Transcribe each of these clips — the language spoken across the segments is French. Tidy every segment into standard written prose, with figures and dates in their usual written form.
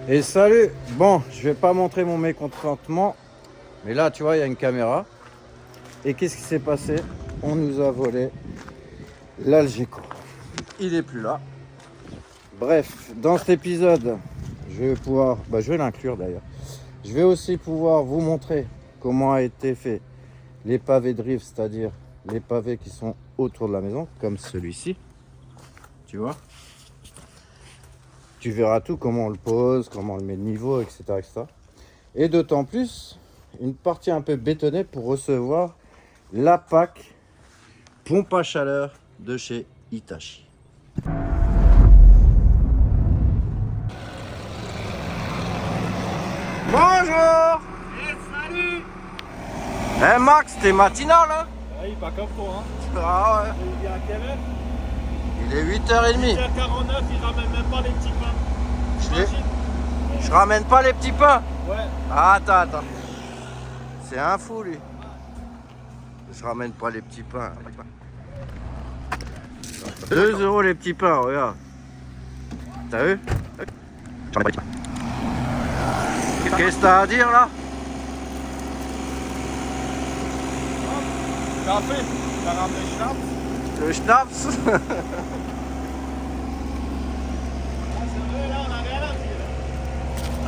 Et salut. Bon, je vais pas montrer mon mécontentement, mais là, tu vois, il y a une caméra. Et qu'est-ce qui s'est passé? On nous a volé l'Algeco. Il est plus là. Bref, dans cet épisode, je vais pouvoir, je vais l'inclure d'ailleurs. Je vais aussi pouvoir vous montrer comment a été fait les pavés de rive, c'est-à-dire les pavés qui sont autour de la maison, comme celui-ci. Tu vois? Tu verras tout, comment on le pose, comment on le met de niveau, etc. etc. Et d'autant plus, une partie un peu bétonnée pour recevoir la PAC pompe à chaleur de chez Hitachi. Bonjour! Salut! Eh Max, t'es matinal hein? Ouais, pas comme toi, hein. Ah ouais. Il est à quelle heure? Il est 8h30. 8h49, il ramène même pas les petits pains. Imagine. Je ramène pas les petits pains. Ouais. Ah, attends. C'est un fou lui. Je ramène pas les petits pains. 2 € les petits pains, regarde. T'as vu? Qu'est-ce que t'as à dire là? Café, t'as ramené le schnapp? Le schnapps? C'est vrai, là, on a rien à dire.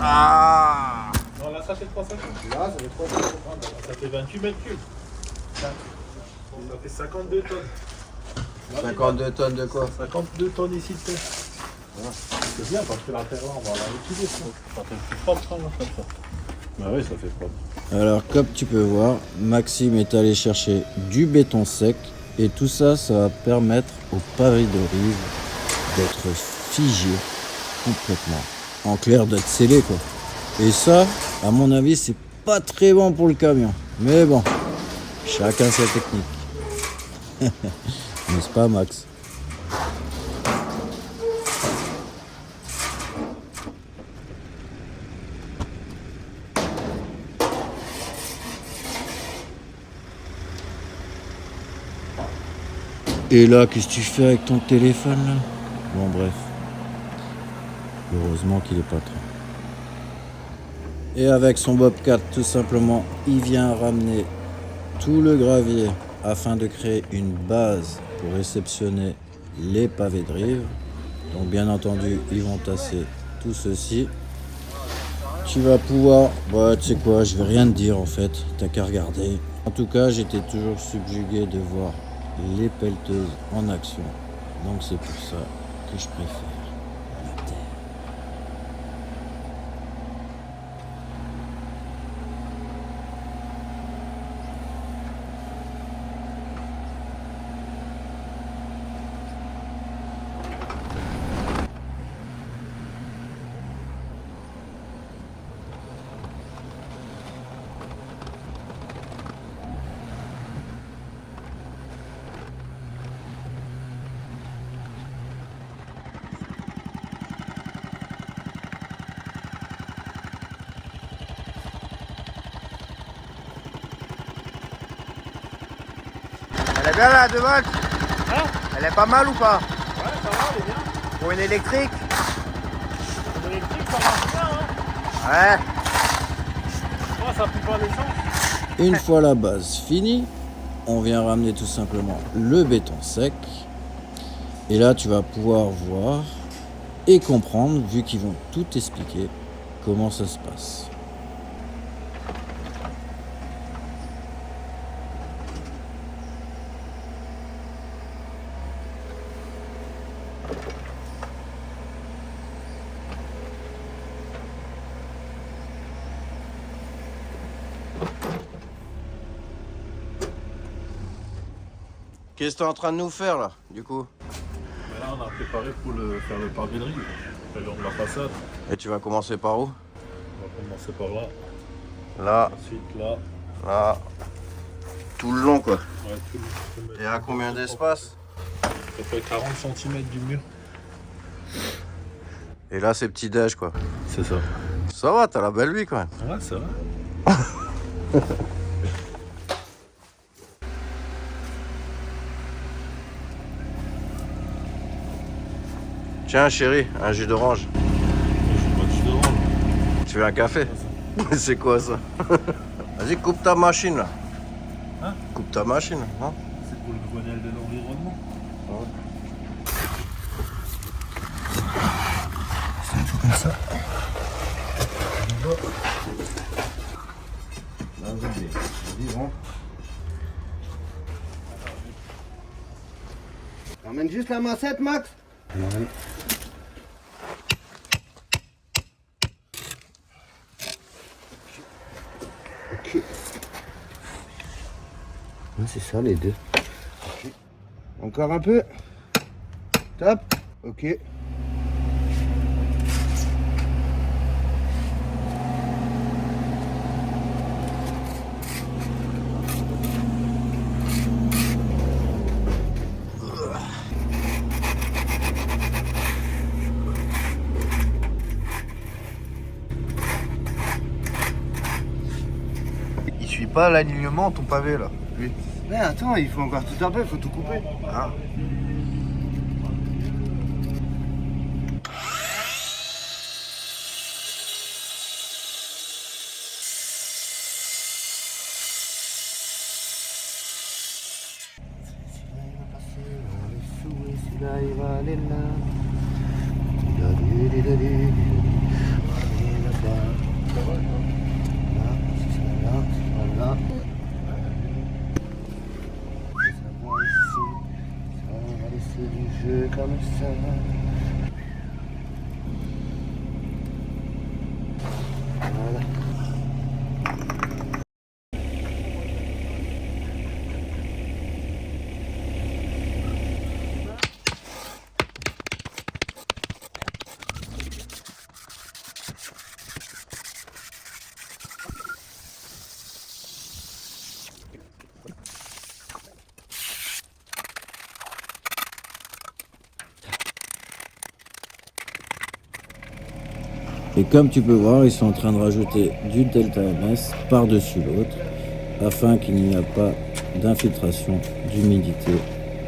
Ah! Non, là, ça fait 350. Là, ça fait 3 Ça fait 28 mètres cubes. Ça fait 52 tonnes. 52 tonnes de quoi? 52 tonnes ici de terre. Ouais. C'est bien parce que la terre là, on va la réutiliser. Ça fait plus propre, ça, comme ça. Bah oui, ça fait propre. Alors comme tu peux voir, Maxime est allé chercher du béton sec et tout ça, ça va permettre au pavé de rive d'être figé complètement. En clair, d'être scellé quoi. Et ça, à mon avis, c'est pas très bon pour le camion. Mais bon, chacun sa technique. N'est-ce pas Max? Et là, qu'est-ce que tu fais avec ton téléphone là? Bon bref. Heureusement qu'il est pas trop. Et avec son Bobcat, tout simplement, il vient ramener tout le gravier afin de créer une base pour réceptionner les pavés de rive. Donc bien entendu, ils vont tasser tout ceci. Tu vas pouvoir... tu sais quoi, je vais rien te dire en fait, t'as qu'à regarder. En tout cas, j'étais toujours subjugué de voir les pelleteuses en action. Donc c'est pour ça que je préfère la terre. Elle est bien la 2 volts. Hein? Elle est pas mal ou pas? Ouais, ça va, elle est bien. Pour une électrique? L'électrique, ça marche bien, hein. Ouais. Moi, ça pue pas l'essence. Une fois la base finie, on vient ramener tout simplement le béton sec. Et là, tu vas pouvoir voir et comprendre, vu qu'ils vont tout expliquer, comment ça se passe. Qu'est-ce que tu es en train de nous faire là, du coup? Mais là, on a préparé pour faire le pavé de rive. Le long de la façade. Et tu vas commencer par où? On va commencer par là. Là, Ensuite, là. là, tout le long quoi. Ouais, tout le Et à combien d'espace? Ça fait 40 cm du mur. Et là, c'est petit déj quoi. C'est ça. Ça va, t'as la belle vie quand même. Ouais, c'est vrai. Tiens chérie, un jus d'orange. Je suis pas dessus devant. veux un café. C'est quoi ça? Vas-y, coupe ta machine là. Hein? Coupe ta machine, hein? C'est pour le Grenelle de l'environnement. Comme ça. Vas-y, rentre. Ramène juste la massette, Max. Ok. Ouais, c'est ça les deux. Okay. Encore un peu. Top. Ok. Il suit pas l'alignement ton pavé là, lui. Mais attends, il faut encore tout taper, il faut tout couper. Ah. Du jeu comme ça. Voilà. Et comme tu peux voir, ils sont en train de rajouter du Delta MS par-dessus l'autre afin qu'il n'y ait pas d'infiltration d'humidité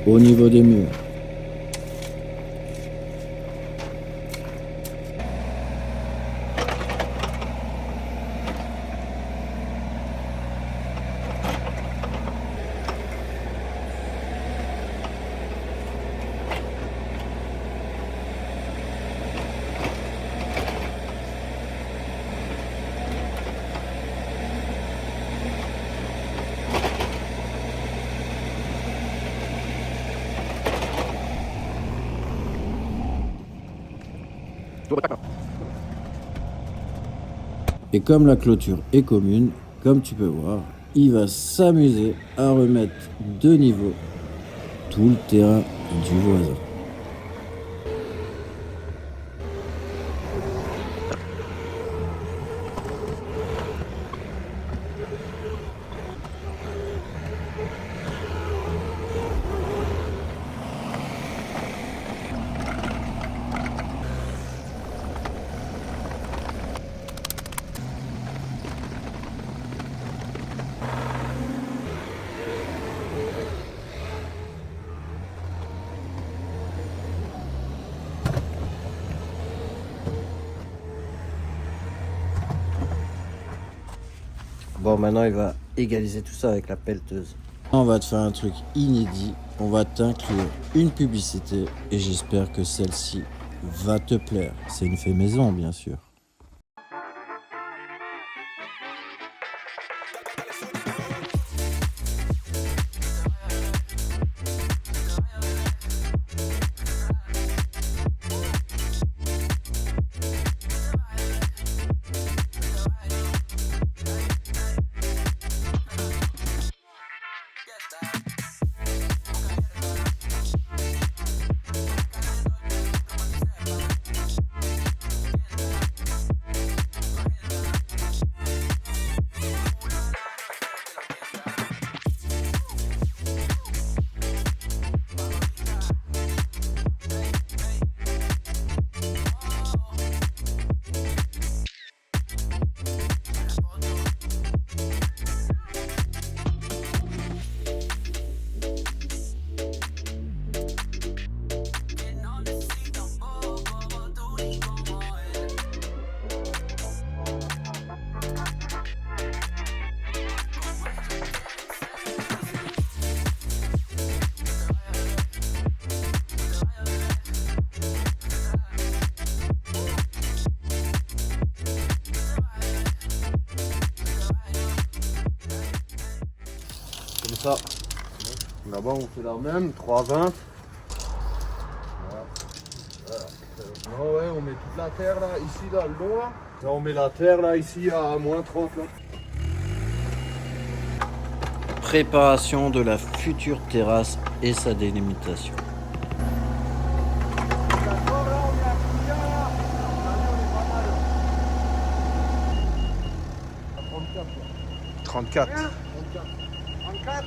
au niveau des murs. Et comme la clôture est commune, comme tu peux voir, il va s'amuser à remettre de niveau tout le terrain du voisin. Bon, maintenant il va égaliser tout ça avec la pelleteuse. On va te faire un truc inédit, on va t'inclure une publicité et j'espère que celle-ci va te plaire. C'est une fait maison bien sûr. ça. Là-bas, on fait la même, 3,20. Voilà. Ah ouais, on met toute la terre là, ici, là, le long là. Là, on met la terre là, ici, à moins 30 là. Préparation de la future terrasse et sa délimitation. D'accord, là, on est à combien là? Allez, on est pas mal. À 34 là. 34. 34. 34.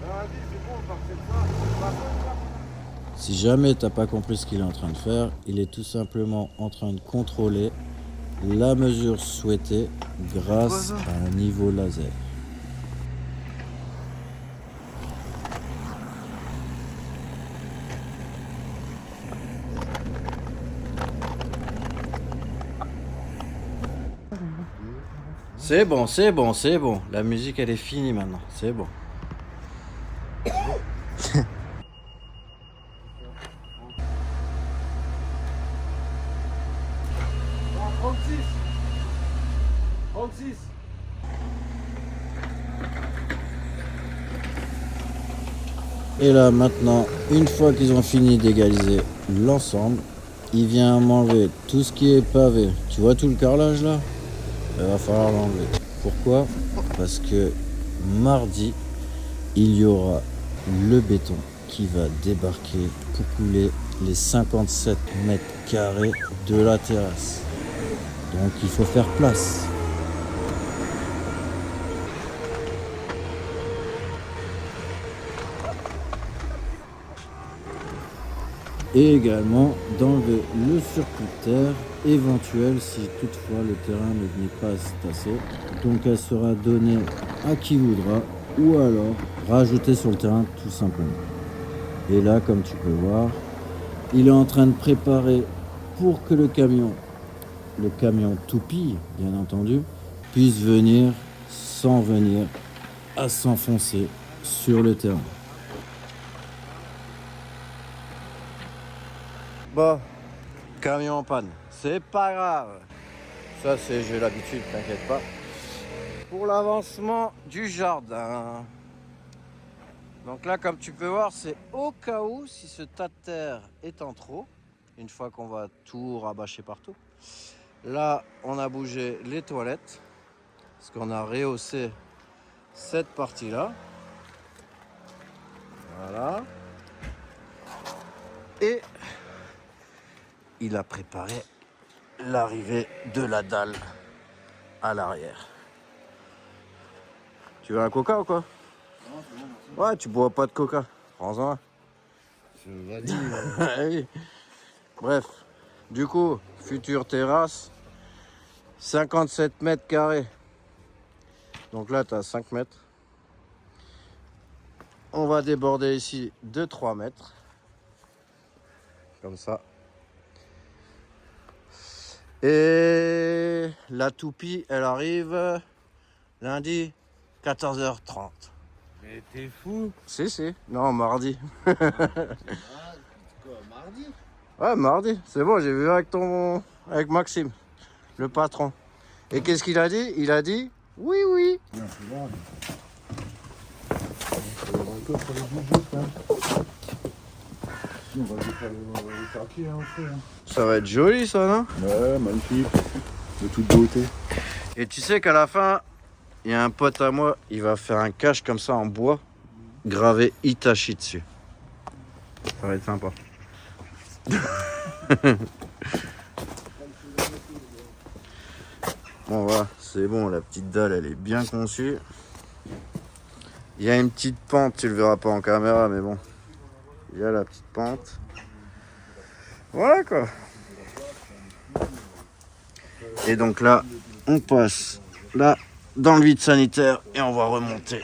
Vas-y, c'est bon, on part cette fois. Si jamais t'as pas compris ce qu'il est en train de faire, il est tout simplement en train de contrôler la mesure souhaitée grâce à un niveau laser. C'est bon, c'est bon, c'est bon. La musique elle est finie maintenant, c'est bon. 36. Et là maintenant, une fois qu'ils ont fini d'égaliser l'ensemble, il vient m'enlever tout ce qui est pavé. Tu vois tout le carrelage là? Il va falloir l'enlever. Pourquoi? Parce que mardi, il y aura le béton qui va débarquer pour couler les 57 mètres carrés de la terrasse. Donc il faut faire place. Et également d'enlever le surplus de terre éventuel si toutefois le terrain ne venait pas à se tasser. Donc elle sera donnée à qui voudra ou alors rajoutée sur le terrain tout simplement. Et là, comme tu peux voir, il est en train de préparer pour que le camion toupie bien entendu, puisse venir sans venir à s'enfoncer sur le terrain. Bon, camion en panne, c'est pas grave. Ça c'est, j'ai l'habitude, t'inquiète pas. Pour l'avancement du jardin. Donc là, comme tu peux voir, c'est au cas où si ce tas de terre est en trop, une fois qu'on va tout rabâcher partout. Là, on a bougé les toilettes, parce qu'on a rehaussé cette partie-là. Voilà. Et il a préparé l'arrivée de la dalle à l'arrière. Tu veux un coca ou quoi? Non, c'est bon, merci. Ouais, tu bois pas de coca. Prends-en un. Oui. Bref, du coup, future terrasse, 57 mètres carrés. Donc là, tu as 5 mètres. On va déborder ici de 3 mètres. Comme ça. Et la toupie, elle arrive lundi 14h30. Mais t'es fou. Si. Non, mardi. Quoi, mardi? Ouais, mardi. C'est bon, j'ai vu avec Maxime, le patron. Et qu'est-ce qu'il a dit? Il a dit oui. Non, c'est bon. On va un peu pour les budgets, hein. On va les faire qui, hein, aussi, hein. Ça va être joli, ça, non? Ouais, magnifique. De toute beauté. Et tu sais qu'à la fin, il y a un pote à moi, il va faire un cache comme ça en bois, gravé Itachi dessus. Ça va être sympa. Bon, voilà, c'est bon, la petite dalle, elle est bien conçue. Il y a une petite pente, tu le verras pas en caméra, mais bon. Il y a la petite pente. Voilà, quoi. Et donc là, on passe là dans le vide sanitaire et on va remonter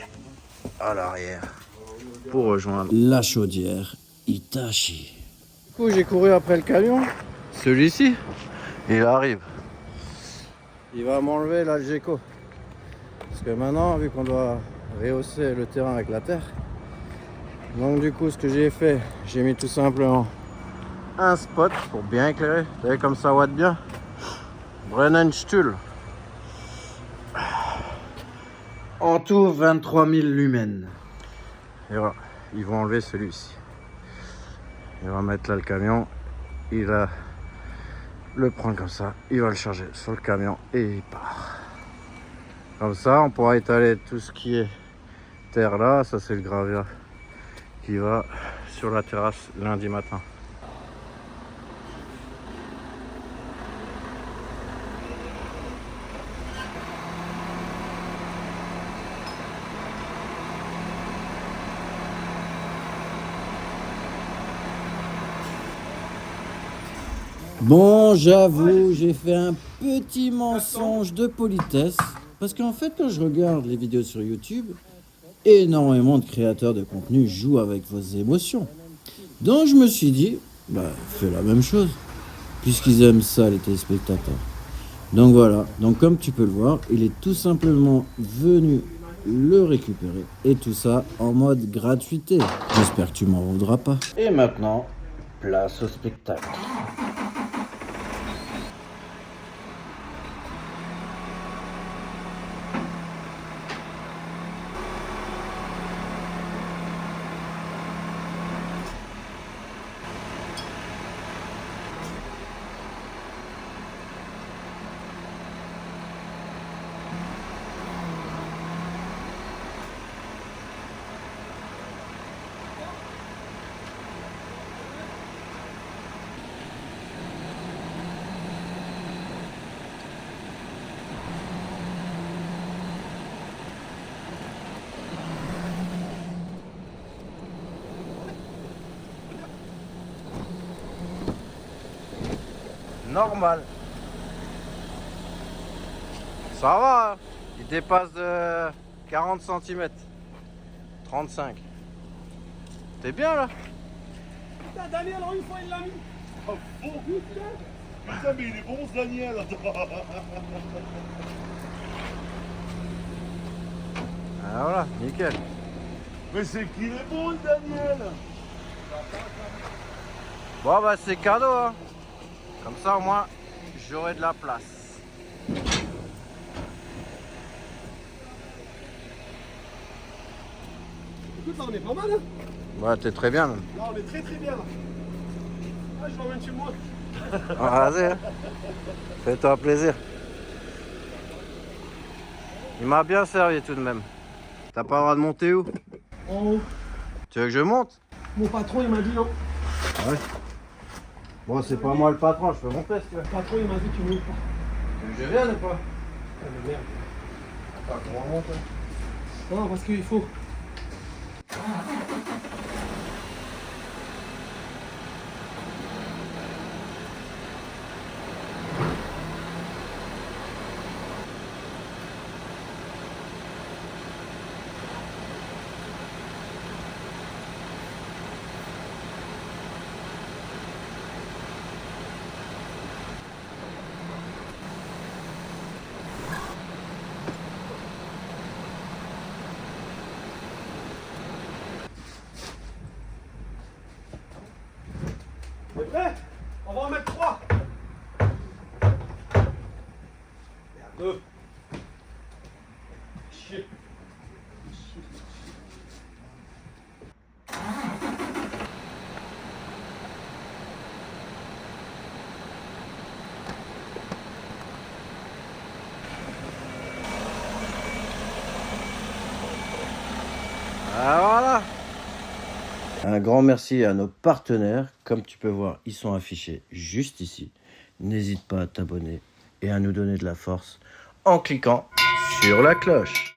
à l'arrière pour rejoindre la chaudière Itachi. Du coup, j'ai couru après le camion. Celui-ci, il arrive. Il va m'enlever l'Algeco. Parce que maintenant, vu qu'on doit rehausser le terrain avec la terre, donc du coup, ce que j'ai fait, j'ai mis tout simplement un spot pour bien éclairer. Vous savez, comme ça watt bien. Brennenstuhl. En tout, 23 000 lumens. Et voilà, ils vont enlever celui-ci. Il va mettre là le camion. Il va le prendre comme ça. Il va le charger sur le camion et il part. Comme ça, on pourra étaler tout ce qui est terre là. Ça, c'est le gravier qui va sur la terrasse lundi matin. Bon, j'avoue, j'ai fait un petit mensonge de politesse. Parce qu'en fait, quand je regarde les vidéos sur YouTube, énormément de créateurs de contenu jouent avec vos émotions. Donc je me suis dit, fais la même chose. Puisqu'ils aiment ça, les téléspectateurs. Donc voilà, donc comme tu peux le voir, il est tout simplement venu le récupérer. Et tout ça en mode gratuité. J'espère que tu m'en voudras pas. Et maintenant, place au spectacle. Normal. Ça va, hein. Il dépasse de 40 cm. 35. T'es bien là? Putain, Daniel, alors une fois il l'a mis. Oh, bon, putain, mais il est bon ce Daniel. Ah voilà, nickel. Mais c'est qu'il est bon le Daniel. Bon bah c'est cadeau hein. Comme ça au moins j'aurai de la place. Écoute, là on est pas mal hein. Ouais, t'es très bien même. Là on est très bien là. Ah, je l'emmène chez moi. Ah, vas-y, hein. Fais-toi plaisir. Il m'a bien servi tout de même. T'as pas le droit de monter où? En haut. Tu veux que je monte? Mon patron il m'a dit non. Ouais. Bon, c'est pas moi le patron, je peux monter si tu veux. Le patron il m'a dit tu montes pas. Tu veux que je vienne ou pas? Ah, mais merde. Attends, comment on monte hein? Non, parce qu'il faut. T'es prêt? On va en mettre 3. Et à 2. Chier. Ah, voilà. Un grand merci à nos partenaires. Comme tu peux voir, ils sont affichés juste ici. N'hésite pas à t'abonner et à nous donner de la force en cliquant sur la cloche.